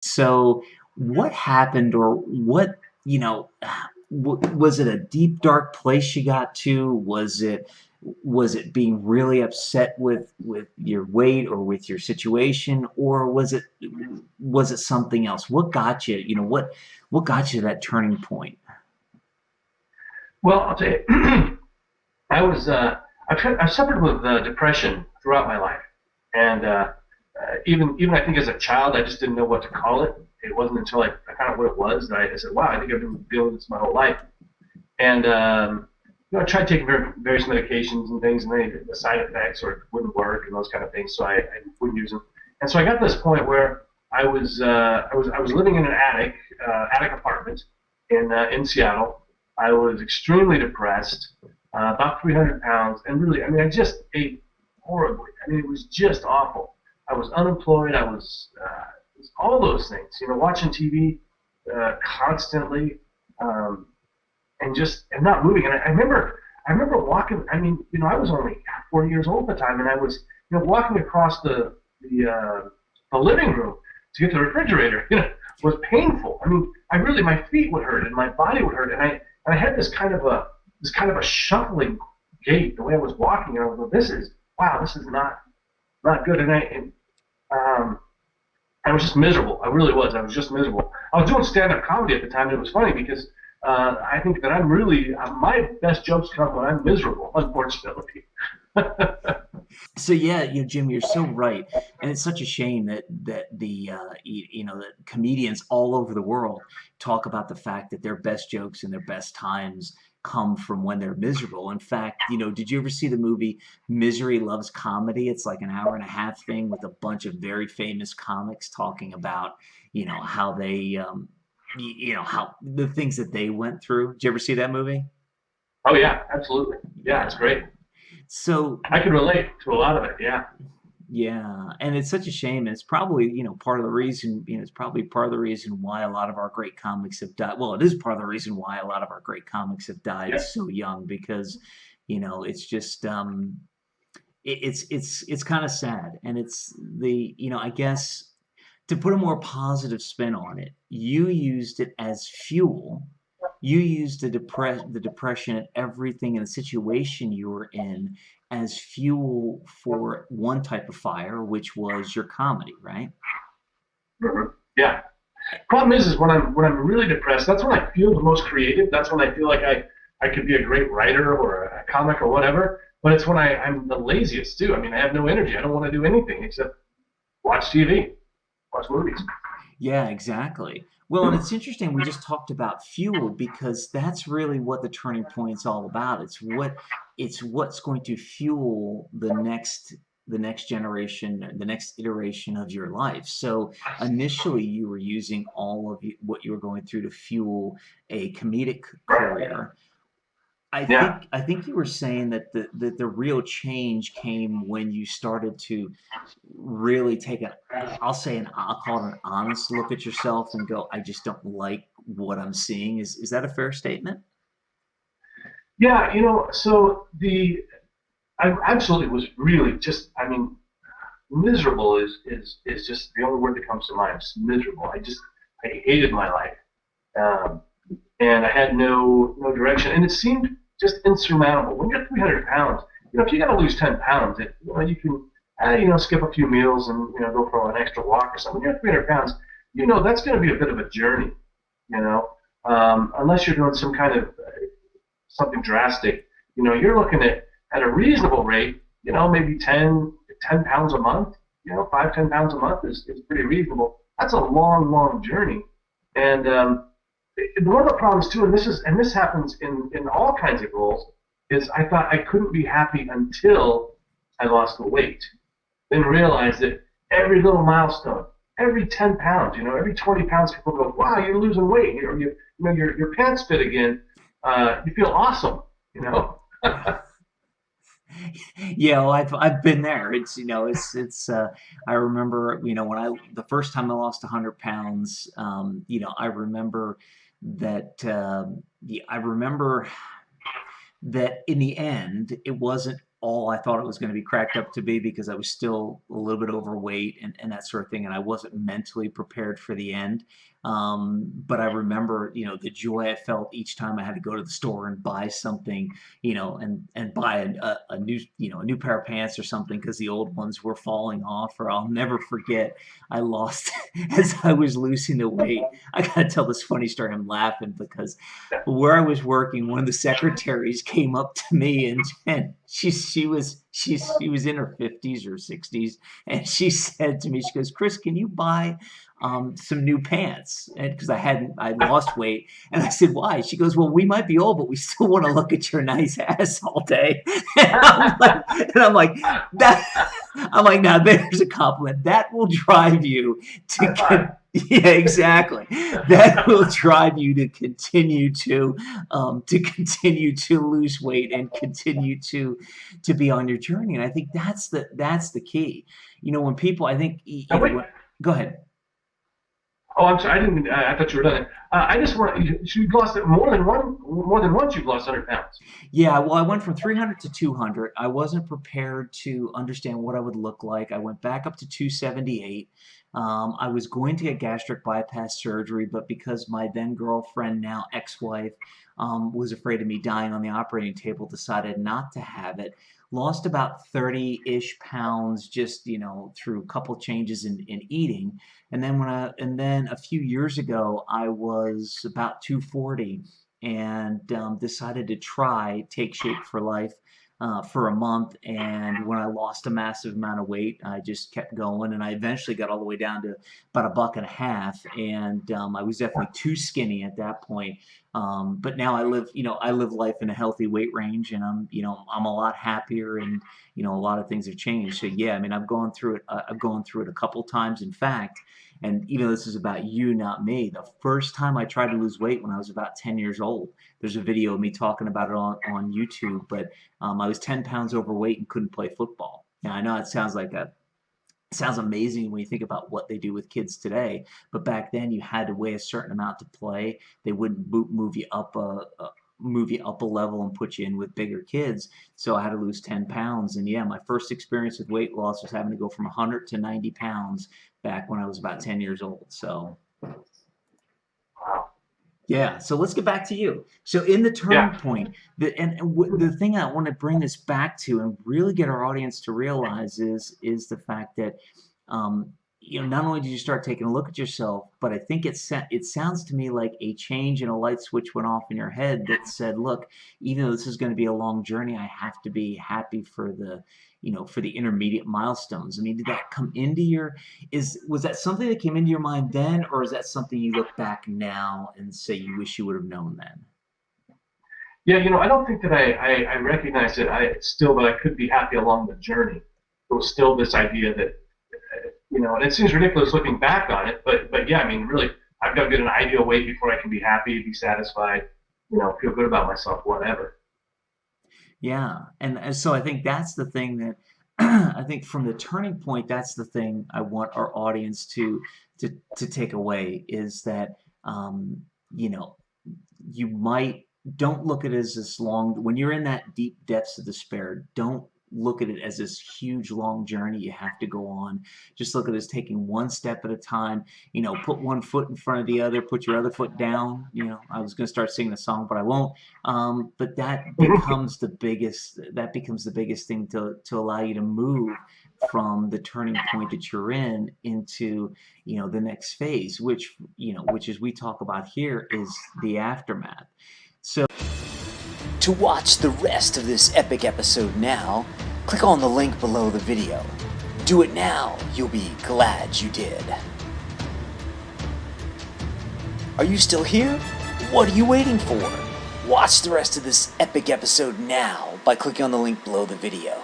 So, what happened, or what, was it a deep, dark place you got to? Was it being really upset with your weight or with your situation, or was it something else? What got you? What got you to that turning point? Well, I'll tell you, I was I suffered with depression throughout my life, and even I think as a child, I just didn't know what to call it. It wasn't until I found out what it was that I said, "Wow, I think I've been dealing with this my whole life." And I tried taking various medications and things, and then the side effects or it wouldn't work and those kind of things, so I wouldn't use them. And so I got to this point where I was living in an attic apartment in Seattle. I was extremely depressed, about 300 pounds, and really, I mean, I just ate horribly. I mean, it was just awful. I was unemployed. It was all those things. Watching TV constantly. Um, and not moving. And I remember walking. I mean, I was only 40 years old at the time, and I was walking across the living room to get to the refrigerator. Was painful. I mean, my feet would hurt and my body would hurt, and I had this kind of a shuffling gait the way I was walking. And I was like, this is not good. Um, I was just miserable. I really was. I was just miserable. I was doing stand-up comedy at the time. And it was funny because I think that my best jokes come when I'm miserable, unfortunately. So yeah, Jim, you're so right, and it's such a shame that that comedians all over the world talk about the fact that their best jokes and their best times come from when they're miserable. In fact, did you ever see the movie Misery Loves Comedy? It's like an hour and a half thing with a bunch of very famous comics talking about how they how the things that they went through. Did you ever see that movie? Oh yeah, absolutely. Yeah, it's Yeah. great. So I can relate to a lot of it. Yeah. yeah, and it's such a shame. And it's probably, part of the reason, it's probably part of the reason why a lot of our great comics have died. Well, it is part of the reason why a lot of our great comics have died Yep. so young because, it's just it's kind of sad. And it's I guess to put a more positive spin on it, you used it as fuel. You used the depression and everything in the situation you were in as fuel for one type of fire, which was your comedy, right? Mhm. Yeah. Problem is when I'm really depressed, that's when I feel the most creative. That's when I feel like I could be a great writer or a comic or whatever. But it's when I'm the laziest too. I mean, I have no energy. I don't want to do anything except watch TV, watch movies. Yeah, exactly. Well, and it's interesting. We just talked about fuel because that's really what the turning point's all about. It's what's going to fuel the next generation, the next iteration of your life. So initially, you were using all of what you were going through to fuel a comedic career. I Yeah. think I think you were saying that the real change came when you started to really take I'll call it an honest look at yourself and go, I just don't like what I'm seeing. Is that a fair statement? Yeah, so I absolutely was really just, I mean, miserable is just the only word that comes to mind. Just miserable. I hated my life. Um, and I had no direction, and it seemed just insurmountable. When you're 300 pounds, if you got to lose 10 pounds, you can skip a few meals and go for an extra walk or something. When you're 300 pounds, that's going to be a bit of a journey. Unless you're doing some kind of something drastic, you're looking at a reasonable rate. Maybe 10 pounds a month. 5-10 pounds a month is pretty reasonable. That's a long journey, and one of the problems too, and this happens in all kinds of roles, is I thought I couldn't be happy until I lost the weight. Then realized that every little milestone, every 10 pounds, every 20 pounds, people go, wow, you're losing weight. Your pants fit again. You feel awesome. You know. Yeah, well, I've been there. It's I remember, when the first time I lost 100 pounds, I remember that in the end, it wasn't all I thought it was going to be cracked up to be, because I was still a little bit overweight and that sort of thing, and I wasn't mentally prepared for the end. But I remember, the joy I felt each time I had to go to the store and buy something, and buy a new, a new pair of pants or something because the old ones were falling off. Or I'll never forget, I lost as I was losing the weight. I gotta tell this funny story. I'm laughing because where I was working, one of the secretaries came up to me, and she was in her 50s or 60s, and she said to me, she goes, "Chris, can you buy some new pants?" And because I lost weight, and I said, "Why?" She goes, "Well, we might be old, but we still want to look at your nice ass all day." And I'm like, that. I'm like, now there's a compliment that will drive you to. Yeah, exactly. That will drive you to continue to lose weight and continue to be on your journey. And I think that's the key. When people, I think, Now, wait. go ahead. Oh, I'm sorry. I didn't. I thought you were done. I just want. You've lost it more than once. You've lost 100 pounds. Yeah, well, I went from 300 to 200. I wasn't prepared to understand what I would look like. I went back up to 278. I was going to get gastric bypass surgery, but because my then girlfriend, now ex-wife, was afraid of me dying on the operating table, decided not to have it. Lost about 30-ish pounds just, through a couple changes in eating. And then a few years ago, I was about 240, and decided to try Take Shape for Life for a month. And when I lost a massive amount of weight, I just kept going, and I eventually got all the way down to about a buck and a half. And I was definitely too skinny at that point. But now I live life in a healthy weight range, and I'm a lot happier, and a lot of things have changed. So yeah, I mean, I've gone through it. I've gone through it a couple times, in fact. And even though this is about you, not me, the first time I tried to lose weight, when I was about 10 years old, there's a video of me talking about it on YouTube. But I was 10 pounds overweight and couldn't play football. Now, I know it sounds amazing when you think about what they do with kids today, but back then you had to weigh a certain amount to play. They wouldn't move you up a level and put you in with bigger kids. So I had to lose 10 pounds. And yeah, my first experience with weight loss was having to go from 100 to 90 pounds back when I was about 10 years old. So yeah, so let's get back to you. So in the turning Yeah. point, the thing I want to bring this back to and really get our audience to realize is the fact that not only did you start taking a look at yourself, but I think it sounds to me like a change and a light switch went off in your head that said, look, even though this is going to be a long journey, I have to be happy for the intermediate milestones. I mean, did that come into was that something that came into your mind then, or is that something you look back now and say you wish you would have known then? Yeah. I don't think that I recognized it. But I could be happy along the journey. There was still this idea that and it seems ridiculous looking back on it, but yeah, I mean, really, I've got to get an ideal weight before I can be happy, be satisfied, feel good about myself, whatever. Yeah, and so I think that's the thing that I think from the turning point, that's the thing I want our audience to take away, is that you know you might don't look at it as this long when you're in that deep depths of despair. Don't look at it as this huge long journey you have to go on. Just look at it as taking one step at a time. Put one foot in front of the other, put your other foot down. I was going to start singing a song, but I won't. But that becomes the biggest thing to allow you to move from the turning point that you're in into the next phase, which as we talk about here is the aftermath. So to watch the rest of this epic episode now, click on the link below the video. Do it now, you'll be glad you did. Are you still here? What are you waiting for? Watch the rest of this epic episode now by clicking on the link below the video.